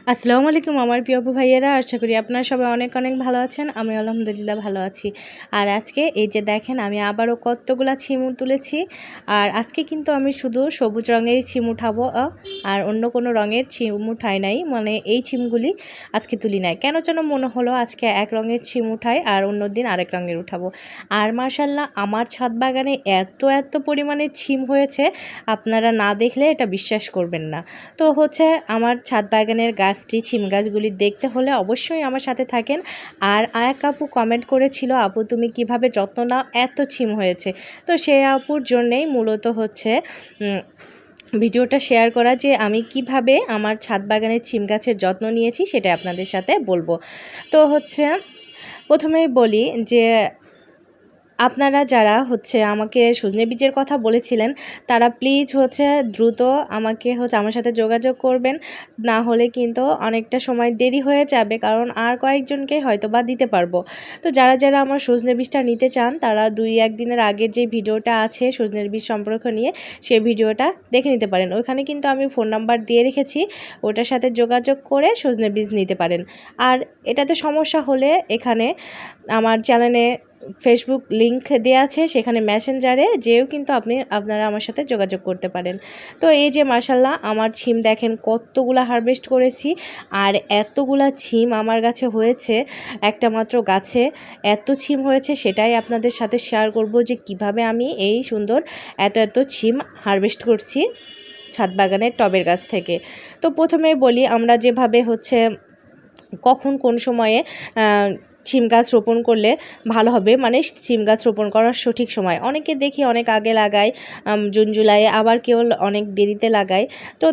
আসসালামু আলাইকুম আমার প্রিয় আপু ভাইয়েরা, আশা করি আপনারা সবাই অনেক অনেক ভালো আছেন। আমি আলহামদুলিল্লাহ ভালো আছি। আর আজকে এই যে দেখেন, আমি আবারও কতগুলা ছিম তুলেছি। আর আজকে কিন্তু আমি শুধু সবুজ রঙের ছিম উঠাবো, আর অন্য কোনো রঙের ছিম উঠাই নাই। মানে এই ছিমগুলি আজকে তুলি নাই, কেন যেন মনে হলো আজকে এক রঙের ছিম উঠাই আর অন্য দিন আরেক রঙের উঠাবো। আর মাশাআল্লাহ আমার ছাদ বাগানে এত পরিমাণে ছিম হয়েছে, আপনারা না দেখলে এটা বিশ্বাস করবেন না। তো হচ্ছে আমার ছাদ বাগানের গাছটি, ছিম গাছগুলি দেখতে হলে অবশ্যই আমার সাথে থাকেন। আর এক আপু কমেন্ট করেছিল, আপু তুমি কিভাবে যত্ন নাও, এত ছিম হয়েছে। তো সেই আপুর জন্যেই মূলত হচ্ছে ভিডিওটা শেয়ার করা, যে আমি কিভাবে আমার ছাদ বাগানের ছিম গাছের যত্ন নিয়েছি সেটা আপনাদের সাথে বলবো। তো হচ্ছে প্রথমেই বলি যে আপনারা যারা হচ্ছে আমাকে সজনে বীজের কথা বলেছিলেন, তারা প্লিজ হচ্ছে দ্রুত আমাকে হচ্ছে আমার সাথে যোগাযোগ করবেন, না হলে কিন্তু অনেকটা সময় দেরি হয়ে যাবে, কারণ আর কয়েকজনকে হয়তো বা দিতে পারবো। তো যারা আমার সজনে বীজটা নিতে চান, তারা 2-1 দিনের আগের যে ভিডিওটা আছে সজনের বীজ সম্পর্ক নিয়ে, সেই ভিডিওটা দেখে নিতে পারেন। ওইখানে কিন্তু আমি ফোন নাম্বার দিয়ে রেখেছি, ওটার সাথে যোগাযোগ করে সজনে বীজ নিতে পারেন। আর এটাতে সমস্যা হলে এখানে আমার চ্যানেলে ফেসবুক লিংক দেওয়া আছে, সেখানে মেসেঞ্জারে যেও কিন্তু আপনারা আমার সাথে যোগাযোগ করতে পারেন। তো এই যে মাশাআল্লাহ আমার ছিম দেখেন কতগুলা হারভেস্ট করেছি, আর এতগুলা ছিম আমার গাছে হয়েছে। একটা মাত্র গাছে এত ছিম হয়েছে, সেটাই আপনাদের সাথে শেয়ার করব যে কিভাবে আমি এই সুন্দর এত ছিম হারভেস্ট করছি ছাদ বাগানের টবের গাছ থেকে। তো প্রথমে বলি, আমরা যেভাবে হচ্ছে কখন কোন সময়ে ছিম গাছ রোপণ করলে ভালো হবে, মানে ছিম গাছ রোপণ করার সঠিক সময়। অনেকে দেখি অনেক আগে লাগায়, জুন জুলাই, আবার কেউ অনেক দেরিতে লাগায়। তো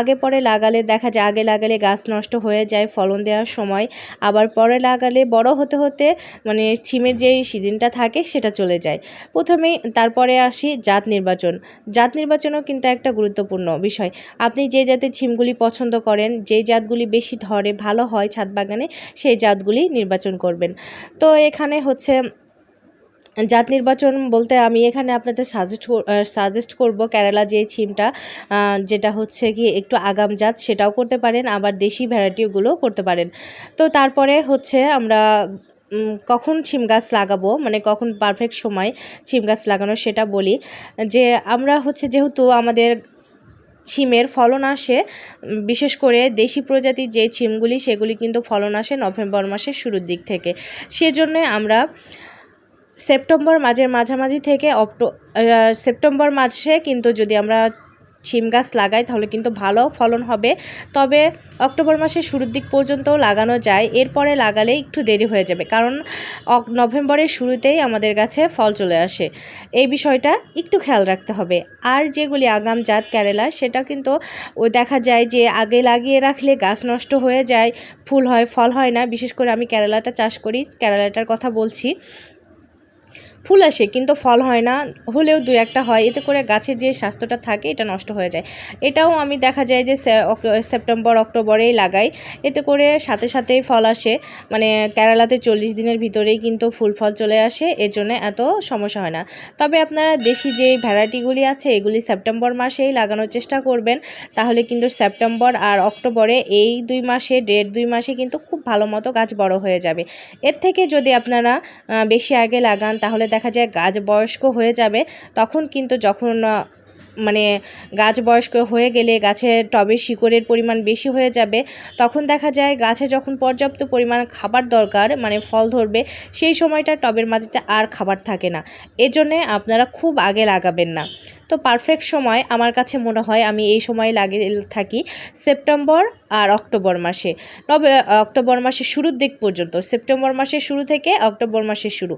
আগে পরে লাগালে দেখা যায়, আগে লাগালে গাছ নষ্ট হয়ে যায় ফলন দেওয়ার সময়, আবার পরে লাগালে বড় হতে মানে ছিমের যেই সিজনটা থাকে সেটা চলে যায়। প্রথমেই তারপরে আসি জাত নির্বাচন। জাত নির্বাচনও কিন্তু একটা গুরুত্বপূর্ণ বিষয়। আপনি যে জাতের ছিমগুলি পছন্দ করেন, যেই জাতগুলি বেশি ধরে ভালো হয় ছাদ বাগানে, সেই জাতগুলি নির্বাচন করবেন। তো এখানে হচ্ছে জাত নির্বাচন বলতে আমি এখানে আপনাদের সাজেস্ট করব কেরালা যে ছিমটা, যেটা হচ্ছে কি একটু আগাম জাত, সেটাও করতে পারেন, আবার দেশি ভ্যারাইটিগুলোও করতে পারেন। তো তারপরে হচ্ছে আমরা কখন ছিম গাছ লাগাবো, মানে কখন পারফেক্ট সময় ছিম গাছ লাগানো সেটা বলি। যে আমরা হচ্ছে যেহেতু আমাদের ছিমের ফলন আসে, বিশেষ করে দেশি প্রজাতির যে ছিমগুলি, সেগুলি কিন্তু ফলন আসে নভেম্বর মাসের শুরুর দিক থেকে। সেজন্য আমরা সেপ্টেম্বর মাঝের মাঝামাঝি থেকে সেপ্টেম্বর মাসে কিন্তু যদি আমরা ছিম গাছ লাগাই তাহলে কিন্তু ভালো ফলন হবে। তবে অক্টোবর মাসের শুরুর দিক পর্যন্তও লাগানো যায়, এরপরে লাগালে একটু দেরি হয়ে যাবে, কারণ নভেম্বরের শুরুতেই আমাদের কাছে ফল চলে আসে। এই বিষয়টা একটু খেয়াল রাখতে হবে। আর যেগুলি আগাম জাত কেরালা, সেটা কিন্তু দেখা যায় যে আগে লাগিয়ে রাখলে গাছ নষ্ট হয়ে যায়, ফুল হয় ফল হয় না। বিশেষ করে আমি কেরালাটা চাষ করি, কেরালাটার কথা বলছি। ফুল আসে কিন্তু ফল হয় না, হলেও 2-1টা হয়, এতে করে গাছের যে স্বাস্থ্যটা থাকে এটা নষ্ট হয়ে যায়। এটাও আমি দেখা যায় যে সেপ্টেম্বর অক্টোবরেই লাগাই, এতে করে সাথেই ফল আসে। মানে কেরালাতে 40 দিনের ভিতরেই কিন্তু ফুল ফল চলে আসে, এর জন্য এত সমস্যা হয় না। তবে আপনারা দেশি যে ভ্যারাইটিগুলি আছে এগুলি সেপ্টেম্বর মাসেই লাগানোর চেষ্টা করবেন, তাহলে কিন্তু সেপ্টেম্বর আর অক্টোবরে এই 2 মাসে 1.5-2 মাসে কিন্তু খুব ভালো মতো গাছ বড় হয়ে যাবে। এর থেকে যদি আপনারা বেশি আগে লাগান, তাহলে দেখা যায় গাছ বয়স্ক হয়ে যাবে। তখন কিন্তু যখন মানে গাছ বয়স্ক হয়ে গেলে গাছের টবের শিকড়ের পরিমাণ বেশি হয়ে যাবে, তখন দেখা যায় গাছে যখন পর্যাপ্ত পরিমাণ খাবার দরকার, মানে ফল ধরবে, সেই সময়টা টবের মাটিতে আর খাবার থাকে না। এজন্যে আপনারা খুব আগে লাগাবেন না। তো পারফেক্ট সময় আমার কাছে মনে হয় আমি এই সময় লাগিয়ে থাকি সেপ্টেম্বর আর অক্টোবর মাসে। তবে অক্টোবর মাসের শুরুর দিক পর্যন্ত, সেপ্টেম্বর মাসের শুরু থেকে অক্টোবর মাসের শুরু,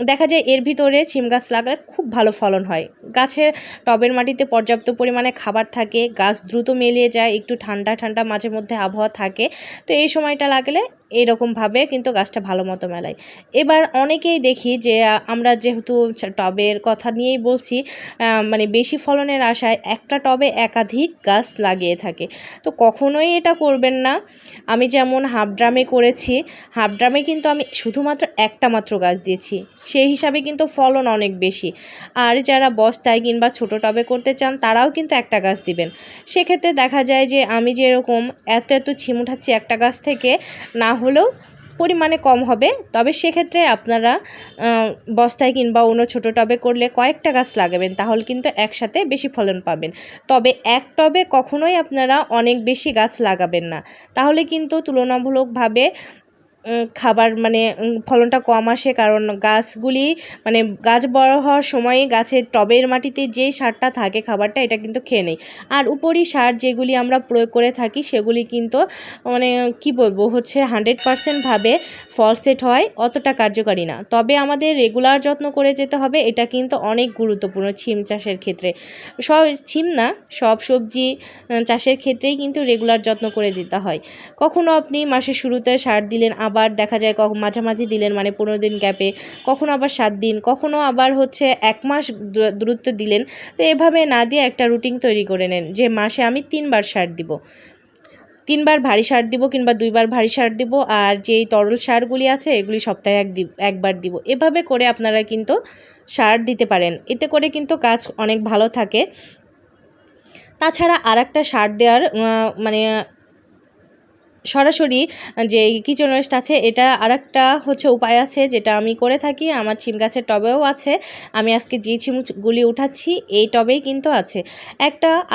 দেখা যায় এর ভিতরে ছিম গাছ লাগালে খুব ভালো ফলন হয়। গাছের টবের মাটিতে পর্যাপ্ত পরিমাণে খাবার থাকে, গাছ দ্রুত মেলিয়ে যায়, একটু ঠান্ডা মাঝে মধ্যে আবহাওয়া থাকে। তো এই সময়টা লাগলে এরকমভাবে কিন্তু গাছটা ভালো মতো মেলায়। এবার অনেকেই দেখি যে আমরা যেহেতু টবের কথা নিয়েই বলছি, মানে বেশি ফলনের আশায় একটা টবে একাধিক গাছ লাগিয়ে থাকে। তো কখনোই এটা করবেন না। আমি যেমন হাফ ড্রামে করেছি, হাফ ড্রামে কিন্তু আমি শুধুমাত্র একটা মাত্র গাছ দিয়েছি, সেই হিসাবে কিন্তু ফলন অনেক বেশি। আর যারা বস্তায় কিংবা ছোট টবে করতে চান তারাও কিন্তু একটা গাছ দিবেন। সেক্ষেত্রে দেখা যায় যে আমি যেরকম এত এত ছিম উঠাচ্ছি একটা গাছ থেকে, না হলেও পরিমাণে কম হবে, তবে সেক্ষেত্রে আপনারা বস্তায় কিংবা অন্য ছোটো টবে করলে কয়েকটা গাছ লাগাবেন, তাহলে কিন্তু একসাথে বেশি ফলন পাবেন। তবে এক টবে কখনোই আপনারা অনেক বেশি গাছ লাগাবেন না, তাহলে কিন্তু তুলনামূলকভাবে খাবার মানে ফলনটা কম আসে। কারণ গাছগুলি মানে গাছ বড় হওয়ার সময় গাছের টবের মাটিতে যেই সারটা থাকে খাবারটা, এটা কিন্তু খেয়ে নেয়। আর উপরি সার যেগুলি আমরা প্রয়োগ করে থাকি সেগুলি কিন্তু মানে কি বলবো হচ্ছে 100% ভাবে ফসফেট হয়, অতটা কার্যকারী না। তবে আমাদের রেগুলার যত্ন করে যেতে হবে, এটা কিন্তু অনেক গুরুত্বপূর্ণ ছিম চাষের ক্ষেত্রে। সব ছিম না, সব সবজি চাষের ক্ষেত্রেই কিন্তু রেগুলার যত্ন করে দিতে হয়। কখনো আপনি মাসের শুরুতে সার দিলেন, আবার দেখা যায় মাঝামাঝি দিলেন মানে 15 দিন গ্যাপে, কখনো আবার 7 দিন, কখনো আবার হচ্ছে 1 মাস দূরত্ব দিলেন। তো এভাবে না দিয়ে একটা রুটিন তৈরি করে নেন যে মাসে আমি 3 বার সার দিব, 3 বার ভারী সার দিব কিংবা 2 বার ভারী সার দিব, আর যেই তরল সারগুলি আছে এগুলি সপ্তাহে একবার দিব। এভাবে করে আপনারা কিন্তু সার দিতে পারেন, এতে করে কিন্তু গাছ অনেক ভালো থাকে। তাছাড়া আরেকটা সার দেওয়ার মানে সরাসরি যে কিচেন ওয়েস্ট আছে, এটা আরেকটা হচ্ছে উপায় আছে যেটা আমি করে থাকি। আমার ছিম গাছের টবেও আছে, আমি আজকে যে ছিমগুলি উঠাচ্ছি এই টবেই কিন্তু আছে।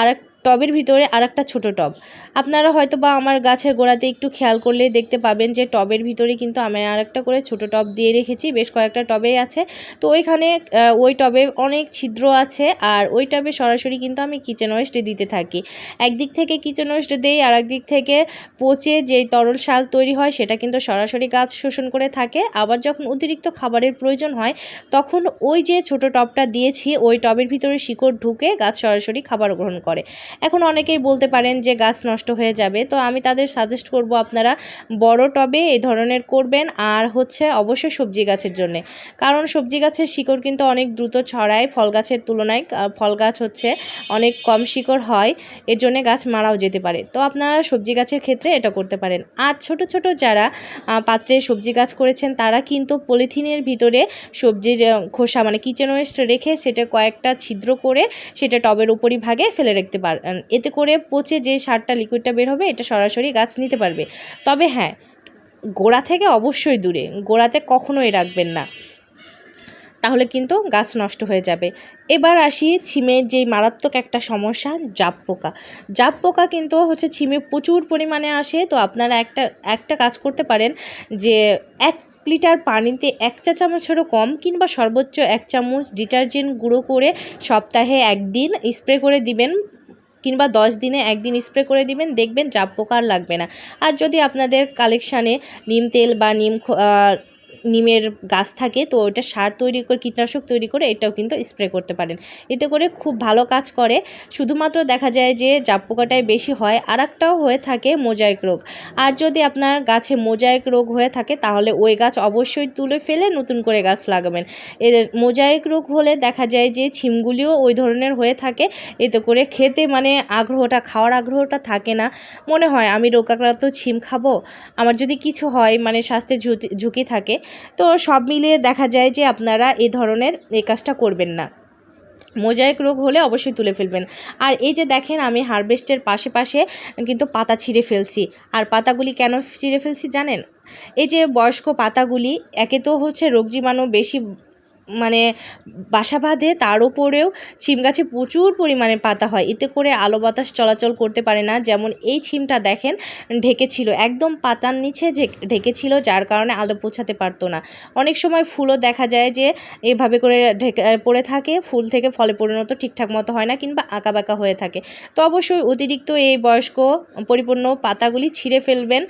আরেক টবের ভিতরে আরেকটা ছোট টব। আপনারা হয়তো বা আমার গাছের গোড়াতে একটু খেয়াল করলে দেখতে পাবেন যে টবের ভিতরে কিন্তু আমি আরেকটা করে ছোট টব দিয়ে রেখেছি, বেশ কয়েকটা টবেই আছে। তো ওইখানে ওই টবে অনেক ছিদ্র আছে, আর ওই টবে সরাসরি কিন্তু আমি কিচেন ওয়েস্ট দিতে থাকি। একদিক থেকে কিচেন ওয়েস্ট দেই, আর একদিক থেকে পচে যেই তরল সার তৈরি হয় সেটা কিন্তু সরাসরি গাছ শোষণ করে থাকে। আবার যখন অতিরিক্ত খাবারের প্রয়োজন হয় তখন ওই যে ছোট টবটা দিয়েছি ওই টবের ভিতরে শিকড় ঢুকে গাছ সরাসরি খাবার গ্রহণ করে। এখন অনেকেই বলতে পারেন যে গাছ নষ্ট হয়ে যাবে, তো আমি তাদের সাজেস্ট করব আপনারা বড় টবে এই ধরনের করবেন। আর হচ্ছে অবশ্যই সবজি গাছের জন্য, কারণ সবজি গাছের শিকড় কিন্তু অনেক দ্রুত ছড়ায় ফল গাছের তুলনায়। ফল গাছ হচ্ছে অনেক কম শিকড় হয়, এর জন্য গাছ মারাও যেতে পারে। তো আপনারা সবজি গাছের ক্ষেত্রে এটা করতে পারেন। আর ছোট ছোট যারা পাত্রে সবজি গাছ করেছেন তারা কিন্তু পলিথিনের ভিতরে সবজির খোসা মানে কিচেন ওয়েস্ট রেখে সেটা কয়েকটা ছিদ্র করে সেটা টবের উপরই ভাগে ফেলে রাখতে পারেন। এতে করে পচে যে সারটা লিকুইডটা বের হবে এটা সরাসরি গাছ নিতে পারবে। তবে হ্যাঁ, গোড়া থেকে অবশ্যই দূরে, গোড়াতে কখনোই রাখবেন না, তাহলে কিন্তু গাছ নষ্ট হয়ে যাবে। এবার আসি ছিমের যেই মারাত্মক একটা সমস্যা, জাপ পোকা। জাপ পোকা কিন্তু হচ্ছে ছিমে প্রচুর পরিমাণে আসে। তো আপনারা একটা কাজ করতে পারেন যে 1 লিটার পানিতে 1 চা চামচেরও কম কিংবা সর্বোচ্চ 1 চামচ ডিটারজেন্ট গুঁড়ো করে সপ্তাহে 1 দিন স্প্রে করে দিবেন, কিংবা 10 দিনে 1 দিন স্প্রে করে দিবেন, দেখবেন জাপ পোকা আর লাগবে না। আর যদি আপনাদের কালেকশানে নিম তেল বা নিমের গাছ থাকে তো ওইটা সার তৈরি করে কীটনাশক তৈরি করে এটাও কিন্তু স্প্রে করতে পারেন, এতে করে খুব ভালো কাজ করে। শুধুমাত্র দেখা যায় যে জাপ পোকাটাই বেশি হয়, আর একটাও হয়ে থাকে মোজাইক রোগ। আর যদি আপনার গাছে মোজাইক রোগ হয়ে থাকে তাহলে ওই গাছ অবশ্যই তুলে ফেলে নতুন করে গাছ লাগাবেন। এর মোজাইক রোগ হলে দেখা যায় যে ছিমগুলিও ওই ধরনের হয়ে থাকে, এতে করে খেতে মানে খাওয়ার আগ্রহটা থাকে না। মনে হয় আমি রোগাক্রান্ত ছিম খাবো, আমার যদি কিছু হয় মানে স্বাস্থ্যের ঝুঁকি থাকে। তো সব মিলিয়ে দেখা যায় যে আপনারা এই ধরনের এই কাজটা করবেন না। মোজাইক রোগ হলে অবশ্যই তুলে ফেলবেন। আর এই যে দেখেন আমি হারভেস্টের পাশে কিন্তু পাতা ছিঁড়ে ফেলছি। আর পাতাগুলি কেন ছিঁড়ে ফেলছি জানেন? এই যে বয়স্ক পাতাগুলি একে তো হচ্ছে রোগ জীবাণু বেশি মানে বাসা বাঁধে, তার উপরেও ছিম গাছে প্রচুর পরিমাণে পাতা হয়, এতে করে আলো বাতাস চলাচল করতে পারে না। যেমন এই ছিমটা দেখেন ঢেকেছিল, একদম পাতার নিচে ঢেকেছিল, যার কারণে আলো পৌঁছাতে পারতো না। অনেক সময় ফুলও দেখা যায় যে এভাবে করে পড়ে থাকে, ফুল থেকে ফলে পরিণত ঠিকঠাক মতো হয় না কিংবা আঁকাবাঁকা হয়ে থাকে। তো অবশ্যই অতিরিক্ত এই বয়স্ক পরিপূর্ণ পাতাগুলি ছিঁড়ে ফেলবেন,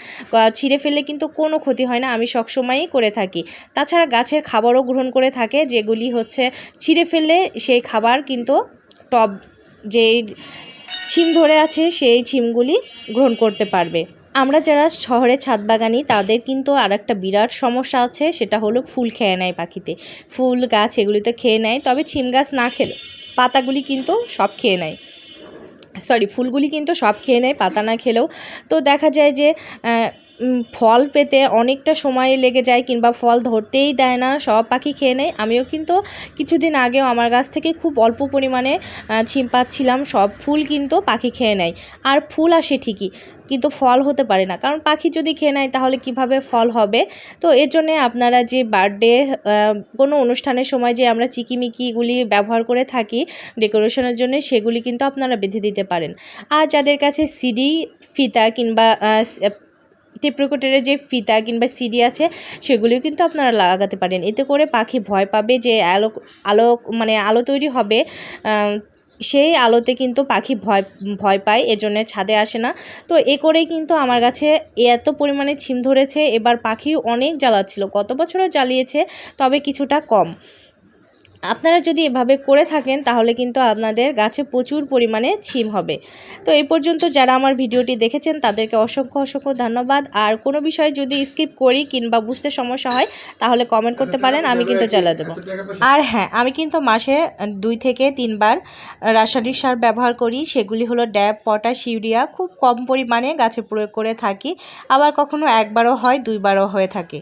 ছিঁড়ে ফেললে কিন্তু কোনো ক্ষতি হয় না, আমি সবসময়ই করে থাকি। তাছাড়া গাছের খাবারও গ্রহণ করে থাকে, যেগুলি হচ্ছে ছিঁড়ে ফেললে সেই খাবার কিন্তু টব যেই ছিম ধরে আছে সেই ছিমগুলি গ্রহণ করতে পারবে। আমরা যারা শহরে ছাদ বাগানি তাদের কিন্তু আর একটা বিরাট সমস্যা আছে, সেটা হলো ফুল খেয়ে নেয় পাখিতে। ফুল গাছ এগুলিতে খেয়ে নেয়, তবে ছিম গাছ না খেলে পাতাগুলি কিন্তু সব খেয়ে নেয়, ফুলগুলি কিন্তু সব খেয়ে নেয় পাতা না খেলেও। তো দেখা যায় যে ফল পেতে অনেকটা সময় লেগে যায় কিংবা ফল ধরতেই দেয় না, সব পাখি খেয়ে নেয়। আমিও কিন্তু কিছুদিন আগেও আমার গাছ থেকে খুব অল্প পরিমাণে ছিম পাচ্ছিলাম, সব ফুল কিন্তু পাখি খেয়ে নেয়। আর ফুল আসে ঠিকই, কিন্তু ফল হতে পারে না, কারণ পাখি যদি খেয়ে নেয় তাহলে কিভাবে ফল হবে। তো এর জন্যে আপনারা যে বার্থডে কোনো অনুষ্ঠানের সময় যে আমরা চিকিমিকিগুলি ব্যবহার করে থাকি ডেকোরেশনের জন্য, সেগুলি কিন্তু আপনারা বেঁধে দিতে পারেন। আর যাদের কাছে সিডি ফিতা কিংবা টেপ রেকর্ডারের যে ফিতা কিংবা সিডি আছে, সেগুলিও কিন্তু আপনারা লাগাতে পারেন। এতে করে পাখি ভয় পাবে যে আলো তৈরি হবে, সেই আলোতে কিন্তু পাখি ভয় পায়, এজন্য ছাদে আসে না। তো এ করেই কিন্তু আমার গাছে এত পরিমাণে ছিম ধরেছে। এবার পাখি অনেক জ্বালাচ্ছিল, গত বছরও জ্বালিয়েছে, তবে কিছুটা কম। আপনারা যদি এভাবে করে থাকেন তাহলে কিন্তু আপনাদের গাছে প্রচুর পরিমাণে ছিম হবে। তো এই পর্যন্ত যারা আমার ভিডিওটি দেখেছেন তাদেরকে অসংখ্য ধন্যবাদ। আর কোনো বিষয় যদি স্কিপ করি কিংবা বুঝতে সমস্যা হয় তাহলে কমেন্ট করতে পারেন, আমি কিন্তু জ্বালা দেবো। আর হ্যাঁ, আমি কিন্তু মাসে 2 থেকে 3 বার রাসায়নিক সার ব্যবহার করি। সেগুলি হলো ড্যাপ, পটাশ, ইউরিয়া। খুব কম পরিমাণে গাছে প্রয়োগ করে থাকি, আবার কখনো 1বারও হয়, 2বারও হয়ে থাকে।